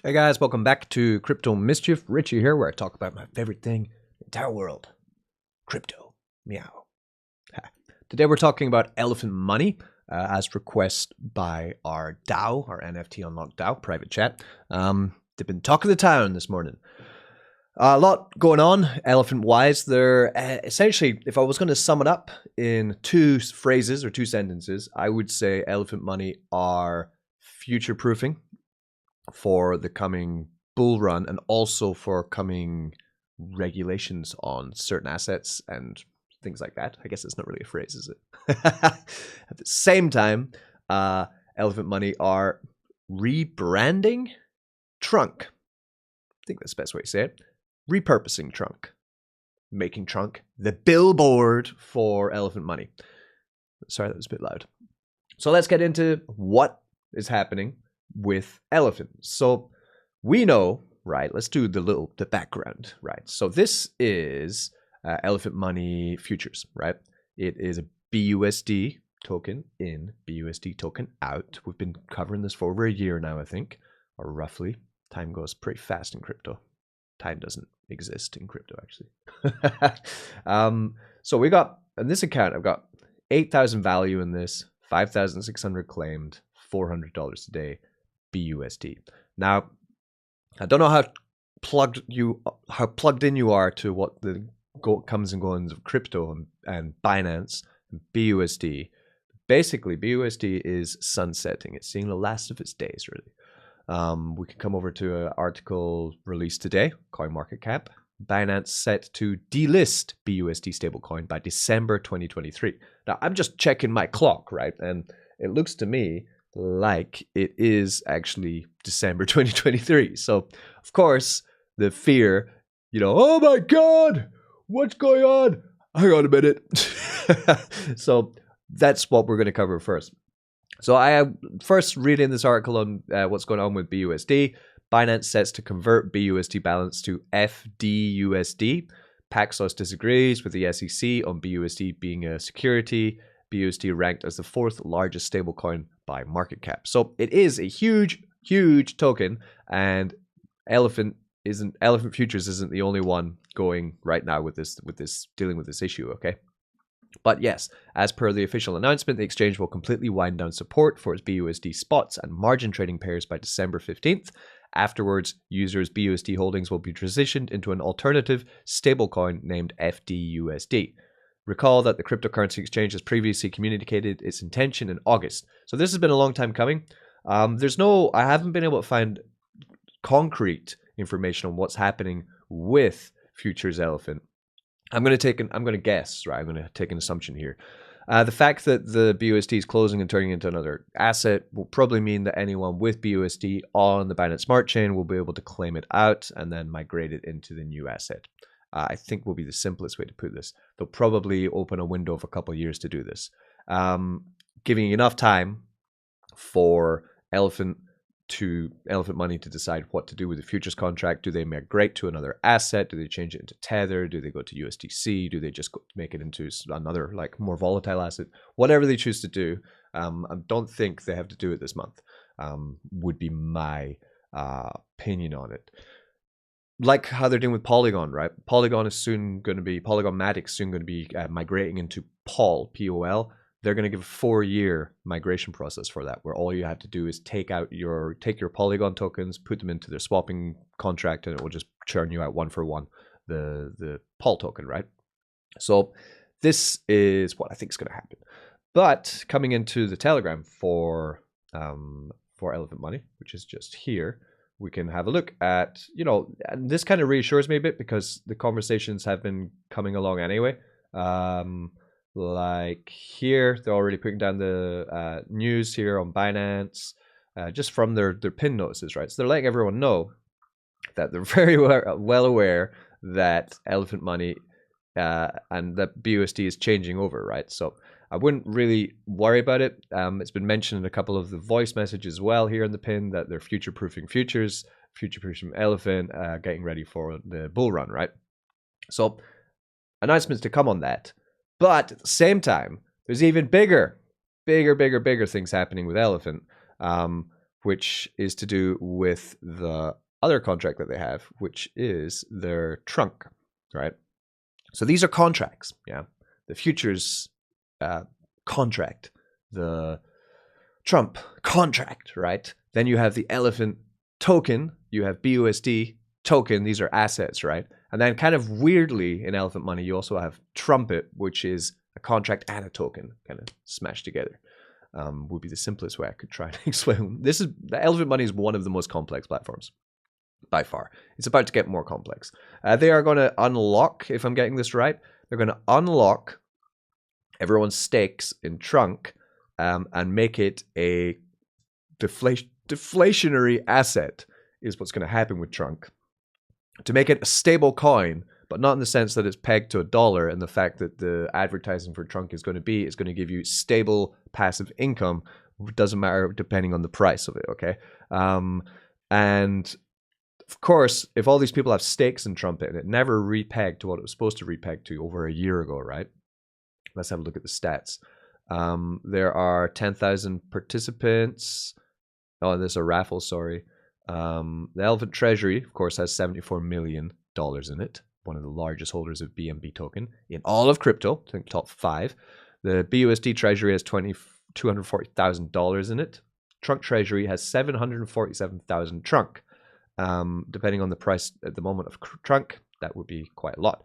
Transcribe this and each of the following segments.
Hey guys, welcome back to Crypto Mischief. Richie here, where I talk about my favorite thing in the entire world, crypto. Meow. Today we're talking about elephant money, as requested by our DAO, our NFT Unlocked DAO, private chat. They've been talk of the town this morning. A lot going on, elephant-wise. They're essentially, if I was going to sum it up in two phrases or two sentences, I would say elephant money are future-proofing for the coming bull run and also for coming regulations on certain assets and things like that. I guess it's not really a phrase, is it? At the same time, elephant money are rebranding Trunk. I think that's the best way to say it. Repurposing Trunk. Making Trunk the billboard for elephant money. Sorry, that was a bit loud. So let's get into what is happening with elephants. So we know, right? Let's do the background, right? So this is elephant money futures, right? It is a BUSD token in, BUSD token out. We've been covering this for over a year now, I think, or roughly. Time goes pretty fast in crypto. Time doesn't exist in crypto, actually. So we got, in this account, I've got 8,000 value in this, 5,600 claimed, $400 a day, BUSD. Now, I don't know how plugged in you are to what the comes and goings of crypto and Binance, and BUSD. Basically, BUSD is sunsetting. It's seeing the last of its days, really. We can come over to an article released today, CoinMarketCap. Binance set to delist BUSD stablecoin by December 2023. Now, I'm just checking my clock, right? And it looks to me like it is actually December 2023. So, of course, the fear, oh my God, what's going on? Hang on a minute. So that's what we're going to cover first. So I first reading this article on what's going on with BUSD. Binance sets to convert BUSD balance to FDUSD. Paxos disagrees with the SEC on BUSD being a security. BUSD ranked as the fourth largest stablecoin by market cap. So it is a huge, huge token, and Elephant Futures isn't the only one going right now with this dealing with this issue, okay? But yes, as per the official announcement, the exchange will completely wind down support for its BUSD spots and margin trading pairs by December 15th. Afterwards, users' BUSD holdings will be transitioned into an alternative stablecoin named FDUSD. Recall that the cryptocurrency exchange has previously communicated its intention in August. So this has been a long time coming. I haven't been able to find concrete information on what's happening with Futures Elephant. I'm going to guess, right? I'm going to take an assumption here. The fact that the BUSD is closing and turning into another asset will probably mean that anyone with BUSD on the Binance Smart Chain will be able to claim it out and then migrate it into the new asset. I think will be the simplest way to put this. They'll probably open a window of a couple of years to do this, giving enough time for Elephant Money to decide what to do with the futures contract. Do they migrate to another asset? Do they change it into Tether? Do they go to USDC? Do they just make it into another more volatile asset? Whatever they choose to do, I don't think they have to do it this month. Would be my opinion on it. Like how they're doing with Polygon, right? Polygon Matic is soon going to be migrating into POL, P-O-L. They're going to give a 4-year migration process for that, where all you have to do is take your Polygon tokens, put them into their swapping contract, and it will just churn you out one for one the POL token, right? So this is what I think is going to happen. But coming into the Telegram for Elephant Money, which is just here, we can have a look at, and this kind of reassures me a bit because the conversations have been coming along anyway. Like here, they're already putting down the news here on Binance, just from their pin notices, right? So they're letting everyone know that they're very well aware that Elephant Money and that BUSD is changing over, right? So I wouldn't really worry about it. It's been mentioned in a couple of the voice messages as well here in the pin that they're future-proofing futures, future-proofing Elephant, getting ready for the bull run, right? So announcements to come on that. But at the same time, there's even bigger things happening with Elephant. which is to do with the other contract that they have, which is their trunk, right? So these are contracts, yeah. The futures contract, the Trump contract, right? Then you have the elephant token, you have BUSD token, these are assets, right? And then kind of weirdly in elephant money, you also have trumpet, which is a contract and a token kind of smashed together. Would be the simplest way I could try and explain. The elephant money is one of the most complex platforms by far. It's about to get more complex. They are going to unlock, if I'm getting this right, they're going to unlock everyone's stakes in Trunk and make it a deflationary asset is what's going to happen with Trunk. To make it a stable coin, but not in the sense that it's pegged to $1 and the fact that the advertising for Trunk is going to give you stable passive income. It doesn't matter depending on the price of it, okay? And of course, if all these people have stakes in Trumpet and it never repegged to what it was supposed to repeg to over a year ago, right? Let's have a look at the stats. There are 10,000 participants. Oh, there's a raffle, sorry. The Elephant Treasury, of course, has $74 million in it. One of the largest holders of BNB token in all of crypto, I think top 5. The BUSD Treasury has $240,000 in it. Trunk Treasury has 747,000 Trunk. Depending on the price at the moment of Trunk, that would be quite a lot.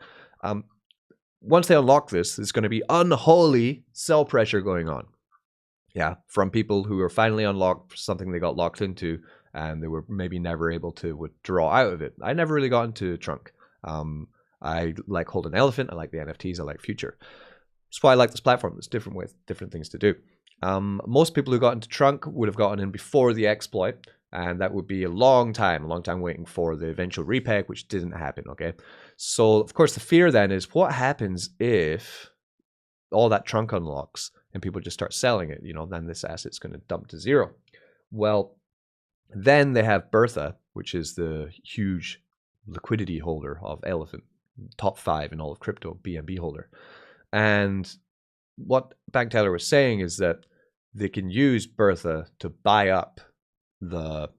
Once they unlock this, there's going to be unholy sell pressure going on. Yeah, from people who are finally unlocked something they got locked into and they were maybe never able to withdraw out of it. I never really got into Trunk. I like Holding Elephant. I like the NFTs. I like Future. That's why I like this platform. There's different things to do. Most people who got into Trunk would have gotten in before the exploit, and that would be a long time waiting for the eventual repeg, which didn't happen, okay? So, of course, the fear then is what happens if all that Trunk unlocks and people just start selling it, then this asset's going to dump to zero. Well, then they have Bertha, which is the huge liquidity holder of Elephant, top 5 in all of crypto, BNB holder. And what Bank Teller was saying is that they can use Bertha to buy up the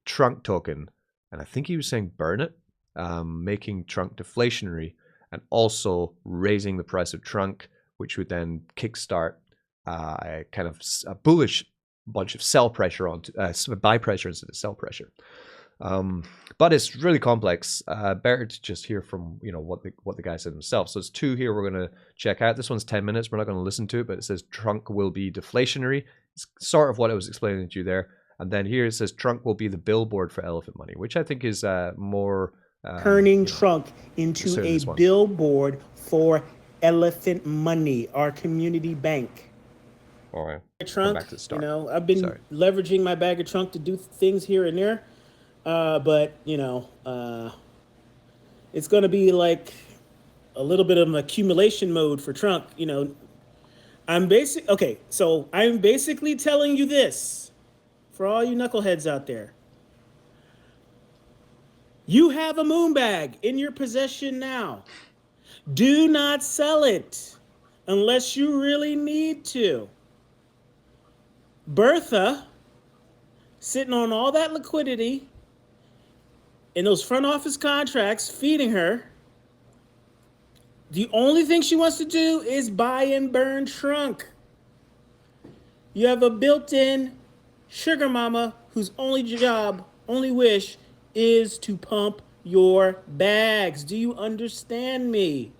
Trunk token, and I think he was saying burn it, making Trunk deflationary and also raising the price of Trunk, which would then kickstart a kind of a bullish bunch of sell pressure onto buy pressure instead of sell pressure. But it's really complex. Better to just hear from what the guy said himself. So it's 2 here we're going to check out. This one's 10 minutes. We're not going to listen to it, but it says Trunk will be deflationary. It's sort of what I was explaining to you there. And then here it says Trunk will be the billboard for elephant money, which I think is more turning Trunk into a billboard for elephant money, our community bank. All right. Trunk, I've been leveraging my bag of Trunk to do things here and there. But it's going to be like a little bit of an accumulation mode for Trunk. I'm basically telling you this for all you knuckleheads out there. You have a moon bag in your possession now. Do not sell it unless you really need to. Bertha, sitting on all that liquidity in those front office contracts, feeding her, the only thing she wants to do is buy and burn Trunk. You have a built-in sugar mama whose only wish is to pump your bags. Do you understand me?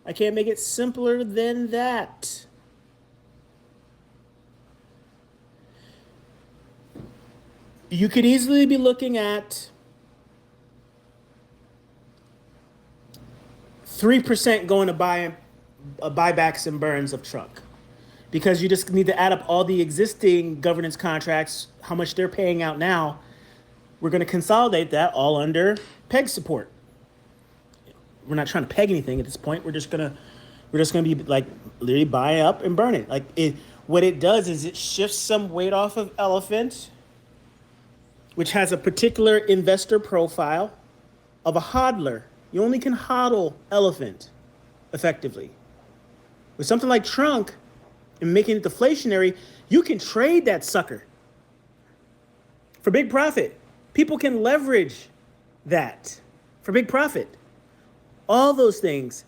I can't make it simpler than that. You could easily be looking at 3% going to buybacks and burns of Trunk, because you just need to add up all the existing governance contracts, how much they're paying out now. We're going to consolidate that all under peg support. We're not trying to peg anything at this point. We're just gonna be like literally buy up and burn it. What it does is it shifts some weight off of Elephant, which has a particular investor profile of a hodler. You only can hodl Elephant effectively. With something like Trunk, and making it deflationary, you can trade that sucker. for big profit. People can leverage that for big profit. All those things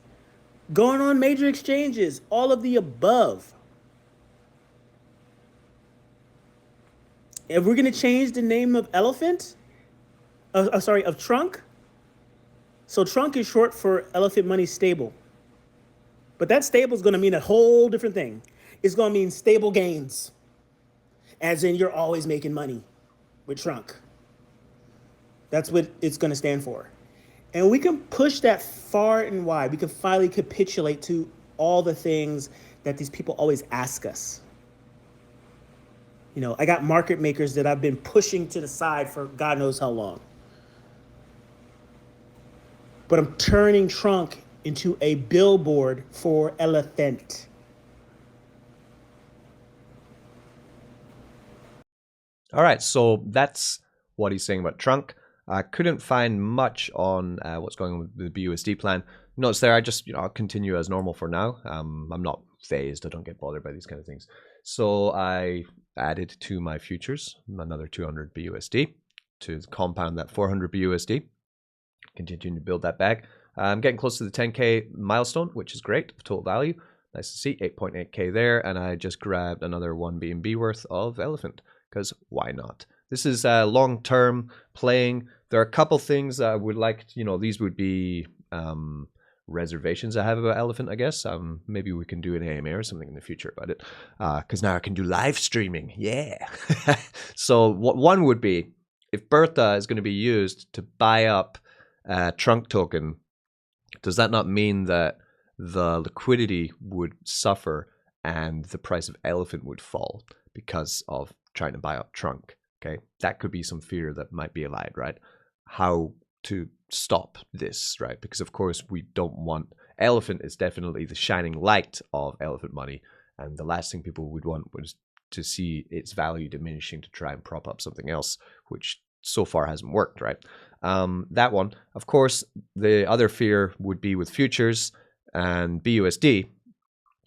going on major exchanges, all of the above. If we're going to change the name of elephant, of trunk. So trunk is short for elephant money stable. But that stable is going to mean a whole different thing. It's going to mean stable gains, as in you're always making money with trunk. That's what it's going to stand for. And we can push that far and wide. We can finally capitulate to all the things that these people always ask us. You know, I got market makers that I've been pushing to the side for God knows how long. But I'm turning trunk into a billboard for elephant. All right, so that's what he's saying about trunk. I couldn't find much on what's going on with the BUSD plan. Notice there, I just, I'll continue as normal for now. I'm not phased. I don't get bothered by these kind of things. So I added to my futures another 200 BUSD to compound that 400 BUSD. Continuing to build that bag. I'm getting close to the 10K milestone, which is great. Total value. Nice to see. 8.8K there. And I just grabbed another 1 BNB worth of elephant, because why not? This is long-term playing. There are a couple things I would like, these would be reservations I have about elephant, I guess. Maybe we can do an AMA or something in the future about it, because now I can do live streaming. Yeah. So one would be, if Bertha is going to be used to buy up trunk token, does that not mean that the liquidity would suffer and the price of elephant would fall because of trying to buy up trunk? Okay, that could be some fear that might be allied, right? How to stop this, right? Because of course we don't want, elephant is definitely the shining light of elephant money, and the last thing people would want was to see its value diminishing to try and prop up something else, which so far hasn't worked, right? That one. Of course, the other fear would be with futures and BUSD,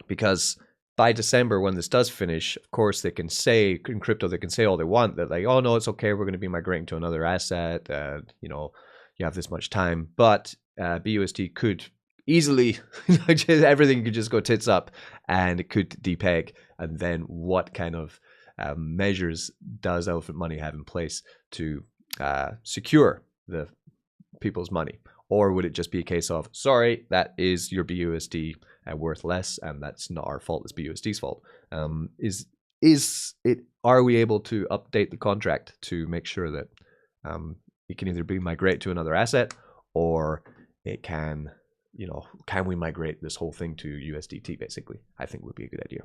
because by December, when this does finish, of course, they can say, in crypto, they can say all they want. That like, oh, no, it's okay. We're going to be migrating to another asset. You have this much time. But BUSD could easily, everything could just go tits up and it could depeg. And then what kind of measures does Elephant Money have in place to secure the people's money? Or would it just be a case of, sorry, that is your BUSD worth less, and that's not our fault, it's BUSD's fault? Are we able to update the contract to make sure that it can either be migrate to another asset, or it can, can we migrate this whole thing to USDT, basically? I think would be a good idea.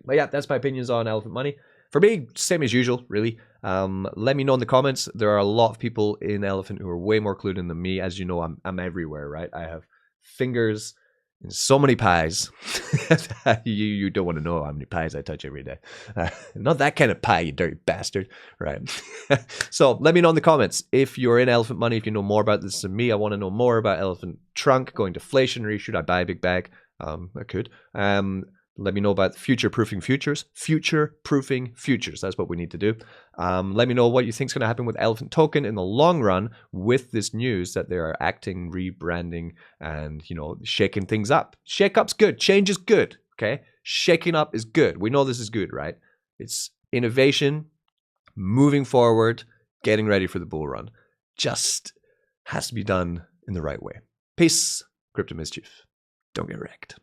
But yeah, that's my opinions on Elephant Money. For me, same as usual, really. Let me know in the comments. There are a lot of people in Elephant who are way more clued in than me. As you know, I'm everywhere, right? I have fingers in so many pies. you don't want to know how many pies I touch every day. Not that kind of pie, you dirty bastard. Right. So let me know in the comments if you're in Elephant Money, if you know more about this than me. I want to know more about Elephant Trunk going deflationary. Should I buy a big bag? I could. Let me know about future-proofing futures. Future-proofing futures. That's what we need to do. Let me know what you think is going to happen with Elephant Token in the long run with this news that they are acting, rebranding, and, shaking things up. Shake-up's good. Change is good, okay? Shaking up is good. We know this is good, right? It's innovation, moving forward, getting ready for the bull run. Just has to be done in the right way. Peace. Crypto Mischief. Don't get wrecked.